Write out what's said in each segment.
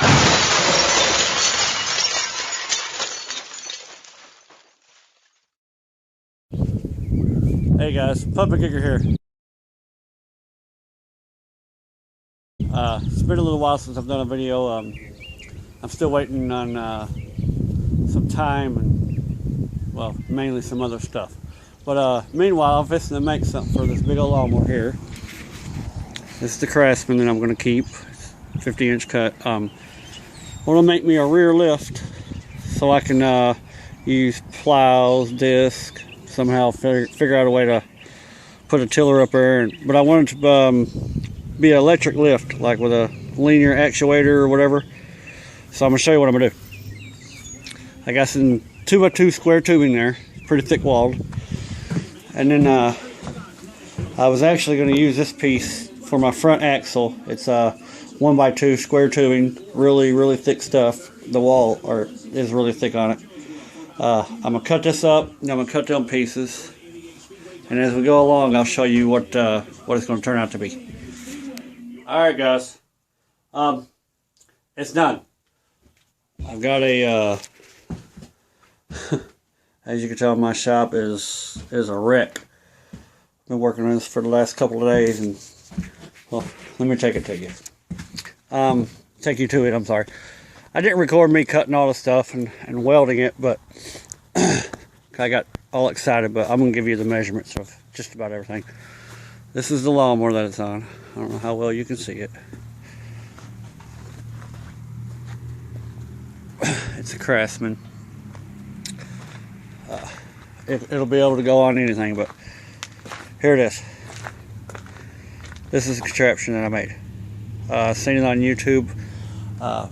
Hey guys, Puppet Kicker here. It's been a little while since I've done a video. I'm still waiting on some time and, well, mainly some other stuff. But meanwhile, I'm fixing to make something for this big old lawnmower here. This is the Craftsman that I'm going to keep. It's 50-inch cut. Want to make me a rear lift so I can use plows, disc, somehow figure out a way to put a tiller up there. But I wanted to be an electric lift, like with a linear actuator or whatever. So I'm going to show you what I'm going to do. I got some 2x2 square tubing there, pretty thick walled. And then I was actually going to use this piece for my front axle. It's 1x2 square tubing, really thick stuff. The wall is really thick on it. I'm going to cut this up, and I'm going to cut down pieces. And as we go along, I'll show you what it's going to turn out to be. Alright guys, it's done. I've got a, as you can tell, my shop is a wreck. Been working on this for the last couple of days, and, well, let me take it to you. Take you to it, I'm sorry. I didn't record me cutting all the stuff and welding it, but I got all excited, but I'm going to give you the measurements of just about everything. This is the lawnmower that it's on. I don't know how well you can see it. It's a Craftsman. It'll be able to go on anything, but here it is. This is a contraption that I made. Seen it on YouTube. I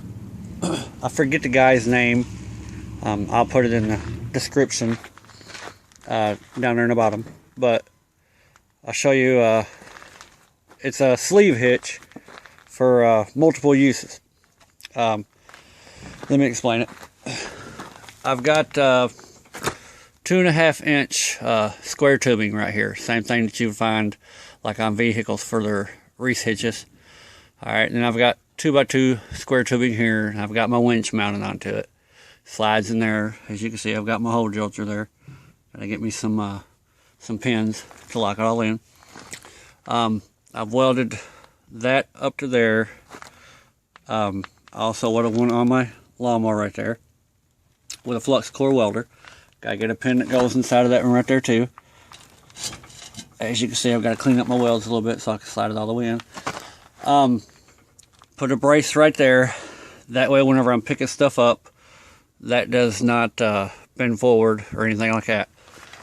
forget the guy's name. I'll put it in the description down there in the bottom. But I'll show you. It's a sleeve hitch for multiple uses. Let me explain it. I've got 2.5 inch square tubing right here. Same thing that you find like on vehicles for their Reese hitches. Alright, and then I've got 2x2 square tubing here, and I've got my winch mounted onto it. Slides in there. As you can see, I've got my hole drilled through there. Gotta get me some pins to lock it all in. I've welded that up to there. Also what I want on my lawnmower right there with a flux core welder. Gotta get a pin that goes inside of that one right there too. As you can see, I've got to clean up my welds a little bit so I can slide it all the way in. Put a brace right there. That way whenever I'm picking stuff up, that does not bend forward or anything like that.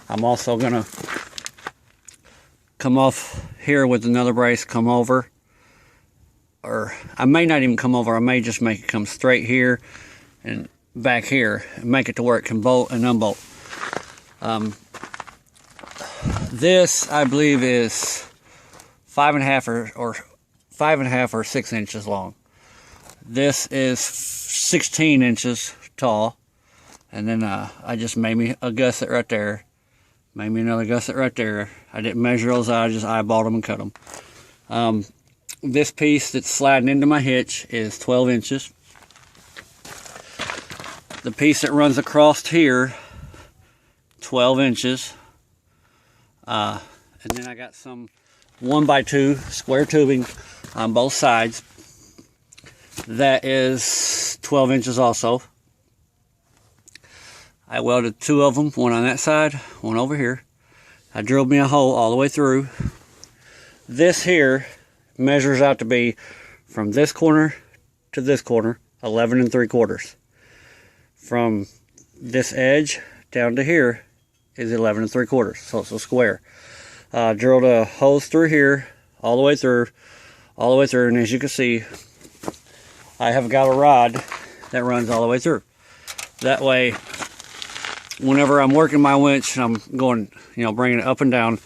I'm also going to come off here with another brace, come over. Or I may not even come over. I may just make it come straight here and back here. And make it to where it can bolt and unbolt. This, I believe, is 5.5 or 6 inches long. This is 16 inches tall. And then I just made me a gusset right there. Made me another gusset right there. I didn't measure those out, I just eyeballed them and cut them. This piece that's sliding into my hitch is 12 inches. The piece that runs across here, 12 inches. And then I got some 1x2 square tubing on both sides. That is 12 inches also. I welded 2 of them, one on that side, one over here. I drilled me a hole all the way through. This here measures out to be from this corner to this corner, 11 3/4. From this edge down to here is 11 3/4, so it's a square. Drilled a hose through here, all the way through, and as you can see, I have got a rod that runs all the way through. That way, whenever I'm working my winch and I'm going, bringing it up and down,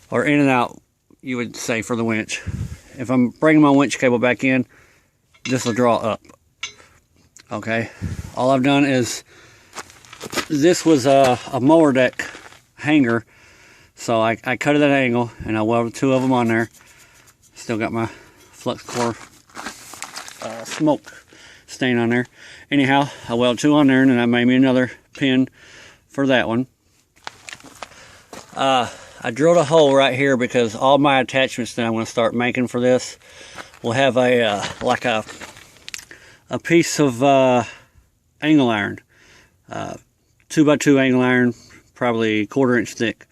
or in and out, you would say for the winch. If I'm bringing my winch cable back in, this will draw up. Okay, all I've done is, this was a mower deck hanger, so I cut it at an angle and I welded 2 of them on there. Still got my flux core smoke staying on there. Anyhow, I welded 2 on there, and then I made me another pin for that one. I drilled a hole right here because all my attachments that I'm going to start making for this will have a like a piece of angle iron, 2x2 angle iron, probably 1/4 inch thick.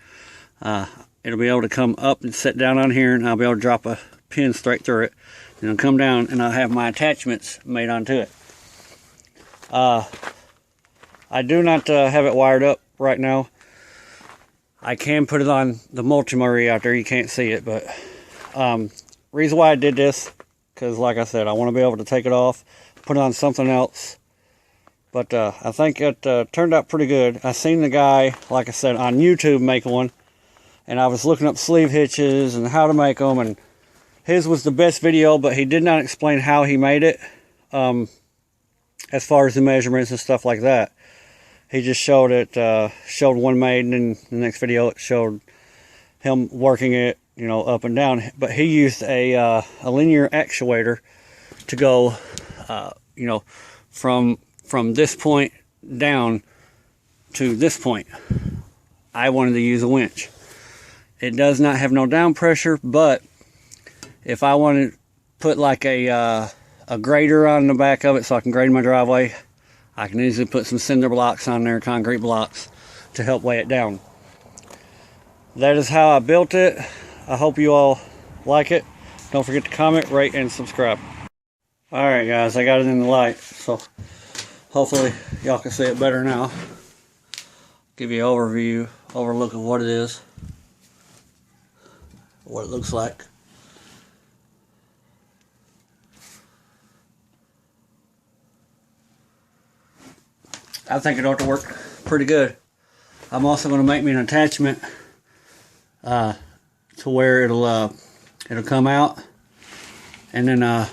It'll be able to come up and sit down on here, and I'll be able to drop a pin straight through it, and it'll come down, and I'll have my attachments made onto it. I do not have it wired up right now. I can put it on the multi-marie out there. You can't see it, but reason why I did this, because like I said, I want to be able to take it off, put it on something else. But I think it turned out pretty good. I seen the guy, like I said, on YouTube make one, and I was looking up sleeve hitches and how to make them, and his was the best video, but he did not explain how he made it, as far as the measurements and stuff like that. He just showed it, showed one made, and in the next video it showed him working it, you know, up and down. But he used a linear actuator to go, you know, from this point down to this point. I wanted to use a winch. It does not have no down pressure, but if I want to put like a grader on the back of it so I can grade my driveway, I can easily put some cinder blocks on there, concrete blocks, to help weigh it down. That is how I built it. I hope you all like it. Don't forget to comment, rate, and subscribe. Alright guys, I got it in the light, so hopefully y'all can see it better now. Give you an overlook of what it is, what it looks like. I think it ought to work pretty good. I'm also going to make me an attachment to where it'll come out, and then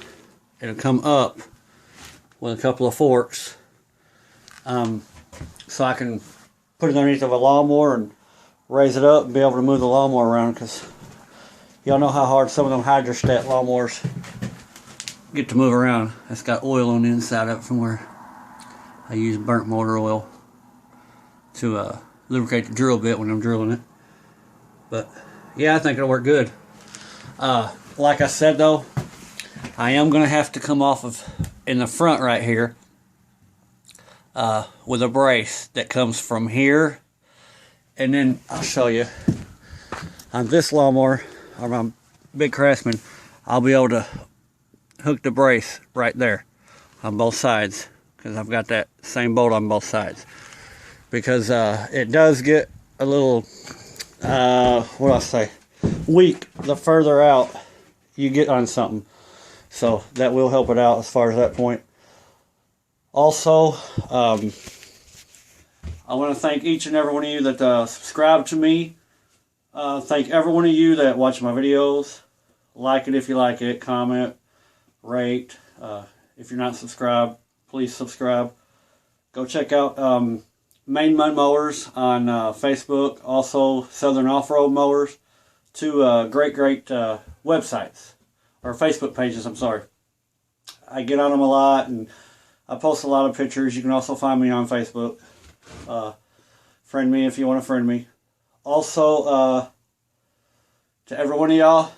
it'll come up with a couple of forks, so I can put it underneath of a lawnmower and raise it up and be able to move the lawnmower around, because y'all know how hard some of them hydrostat lawnmowers get to move around. It's got oil on the inside of it from where I use burnt motor oil to lubricate the drill bit when I'm drilling it. But yeah, I think it'll work good. Like I said though, I am going to have to come off of in the front right here with a brace that comes from here, and then I'll show you on this lawnmower, or my big Craftsman, I'll be able to hook the brace right there on both sides, because I've got that same bolt on both sides. Because it does get a little, what do I say, weak the further out you get on something. So that will help it out as far as that point. Also, I want to thank each and every one of you that subscribe to me. Thank every one of you that watch my videos. Like it if you like it, comment, rate. If you're not subscribed, please subscribe. Go check out Main Mud Mowers on Facebook. Also Southern Off-Road Mowers. 2 great websites. Or Facebook pages, I'm sorry. I get on them a lot, and I post a lot of pictures. You can also find me on Facebook. Friend me if you want to friend me. Also, to every one of y'all,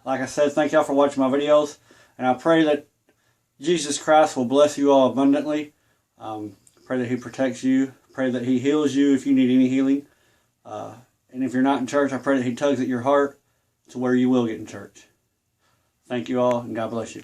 like I said, thank y'all for watching my videos. And I pray that Jesus Christ will bless you all abundantly. Pray that He protects you. Pray that He heals you if you need any healing. And if you're not in church, I pray that He tugs at your heart to where you will get in church. Thank you all, and God bless you.